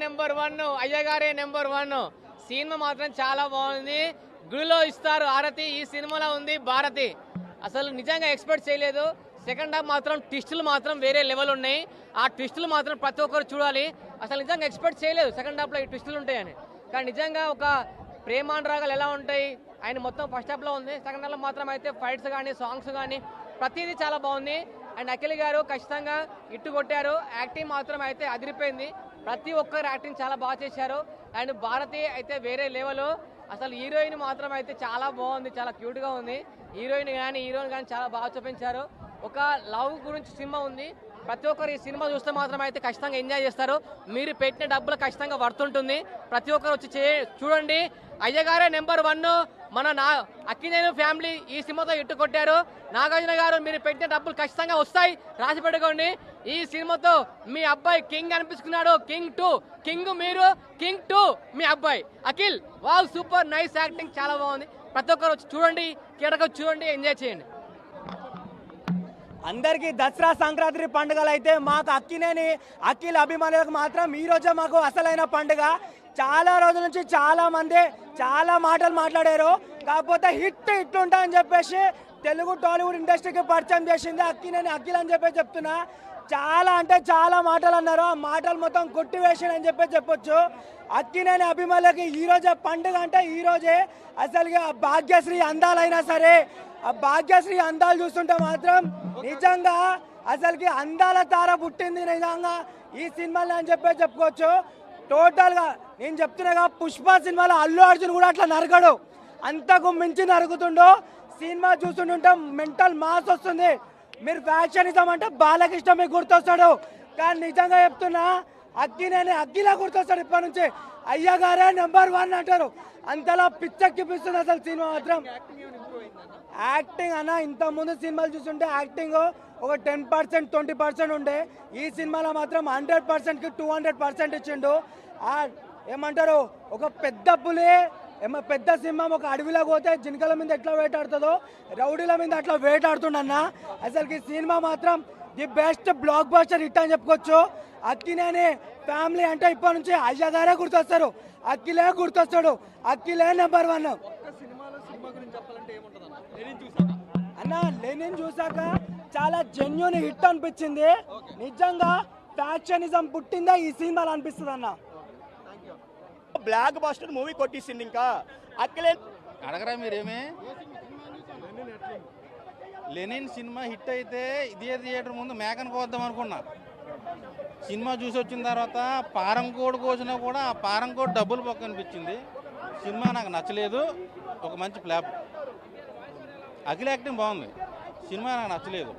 Number 1 అయ్యగారే number 1 cinema మాత్రం చాలా బాగుంది. గుడిలో ఇస్తారు ఆరతి, ఈ సినిమాలో ఉంది భారతి. అసలు నిజంగా ఎక్స్పెక్ట్ చేయలేదు. సెకండ్ హాఫ్ మాత్రం ట్విస్టులు మాత్రం వేరే లెవెల్ ఉన్నాయి. ఆ ట్విస్టులు మాత్రం ప్రతి ఒక్కరు చూడాలి. అసలు నిజంగా ఎక్స్పెక్ట్ చేయలేదు సెకండ్ హాఫ్లో ఈ ట్విస్టులు ఉంటాయని. కానీ నిజంగా ఒక ప్రేమానురాగాలు ఎలా ఉంటాయి ఆయన మొత్తం ఫస్ట్ హాఫ్లో ఉంది. సెకండ్ హాఫ్లో మాత్రం అయితే ఫైట్స్ కానీ సాంగ్స్ కానీ ప్రతిదీ చాలా బాగుంది. అండ్ అఖిల్ గారు ఖచ్చితంగా ఇట్టు కొట్టారు. యాక్టింగ్ మాత్రం అయితే అదిరిపోయింది. ప్రతి ఒక్కరు యాక్టింగ్ చాలా బాగా చేశారు. అండ్ భారతి అయితే వేరే లెవెల్. అసలు హీరోయిన్ మాత్రం అయితే చాలా బాగుంది, చాలా క్యూట్గా ఉంది. హీరోయిన్ కానీ చాలా బాగా చూపించారు. ఒక లవ్ గురించి సినిమా ఉంది. ప్రతి ఒక్కరు ఈ సినిమా చూస్తే మాత్రం అయితే ఖచ్చితంగా ఎంజాయ్ చేస్తారు. మీరు పెట్టిన డబ్బులు ఖచ్చితంగా వర్తుంటుంది. ప్రతి ఒక్కరు వచ్చి చూడండి. అయ్యగారే నెంబర్ 1. మన అక్కినేని ఫ్యామిలీ ఈ సినిమాతో ఇట్టు కొట్టారు. నాగార్జున గారు మీరు పెట్టిన డబ్బులు ఖచ్చితంగా వస్తాయి, రాసి పెట్టుకోండి. ఈ సినిమాతో మీ అబ్బాయి కింగ్ అనిపించుకున్నాడు. కింగ్ 2, కింగ్ మీరు, కింగ్ 2 మీ అబ్బాయి Akhil. Wow, super nice acting, చాలా బాగుంది. ప్రతి ఒక్కరు వచ్చి చూడండి, థియేటర్కి వచ్చి చూడండి, ఎంజాయ్ చేయండి. అందరికీ దసరా సంక్రాంతి పండుగలు అయితే మాకు అక్కినేని అఖిల్ అభిమానులకు మాత్రం ఈ రోజే మాకు అసలైన పండుగ. చాలా రోజుల నుంచి చాలా మంది చాలా మాటలు మాట్లాడారు. కాకపోతే హిట్ ఇట్లుంటాయని చెప్పేసి తెలుగు టాలీవుడ్ ఇండస్ట్రీకి పరిచయం చేసింది అక్కినేని అఖిల్ అని చెప్పి చెప్తున్నా. చాలా అంటే చాలా మాటలు అన్నారు. ఆ మాటలు మొత్తం కొట్టివేసాడని చెప్పొచ్చు. అక్కినేని అభిమానులకి ఈ రోజే పండుగ అంటే ఈ రోజే. అసలుగా భాగ్యశ్రీ అందాలైనా సరే, ఆ భాగ్యశ్రీ అందాలు చూస్తుంటే మాత్రం నిజంగా అసలుకి అందాల తార పుట్టింది నిజంగా ఈ సినిమాలో అని చెప్పుకోవచ్చు. టోటల్గా నేను చెప్తున్నాగా, పుష్ప సినిమాలో అల్లు అర్జున్ కూడా అట్లా నరకడు, అంతకు మించి నరుగుతుండో. సినిమా చూస్తుంటే మెంటల్ మాస్ వస్తుంది. మీరు ఫ్యాక్షనిజం అంటే బాలకృష్ణ మీకు గుర్తొస్తాడు, కానీ నిజంగా చెప్తున్నా అక్కినేని అఖిలా గుర్తొస్తాడు. ఇప్పటి నుంచి అయ్యగారే నెంబర్ 1 అంటారు. అంతలా పిచ్చెక్కిపిస్తుంది అసలు సినిమా మాత్రం. యాక్టింగ్ అన్న ఇంతకుముందు సినిమాలు చూస్తుంటే యాక్టింగ్ ఒక 10% 20% ఉండే. ఈ సినిమాలో మాత్రం 100%కి 200% ఇచ్చిండు. ఏమంటారు, ఒక పెద్ద పులి పెద్ద సింహం ఒక అడవిలోకి పోతే జింకల మీద ఎట్లా వేటాడుతుందో రౌడీల మీద అట్లా వేటాడుతుండన్న. అసలుకి సినిమా మాత్రం the best block buster hit అని చెప్పుకోవచ్చు. అక్కినేని ఫ్యామిలీ అంటే ఇప్పటి నుంచి అయ్యగారే గుర్తొస్తారు, అఖిలే గుర్తొస్తాడు. అఖిలే నెంబర్ 1 అన్న. లెనిన్ చూసాక చాలా జెన్యూన్ హిట్ అనిపించింది. నిజంగా ఫ్యాక్షనిజం పుట్టిందా ఈ సినిమాలో అనిపిస్తుంది అన్న. బ్లాక్ బస్టర్ మూవీ కొట్టిసింది. ఇంకా అఖిలే అడగరా మీరేమే. లెనిన్ సినిమా హిట్ అయితే ఇదే థియేటర్ ముందు మేకను కోద్దాం అనుకున్నా. సినిమా చూసి వచ్చిన తర్వాత పారంకోడు కోసినా కూడా ఆ పారంకోడు డబ్బులు పక్క అనిపించింది. సినిమా నాకు నచ్చలేదు. ఒక మంచి ఫ్లాప్. అఖిల్ యాక్టింగ్ బాగుంది, సినిమా నాకు నచ్చలేదు.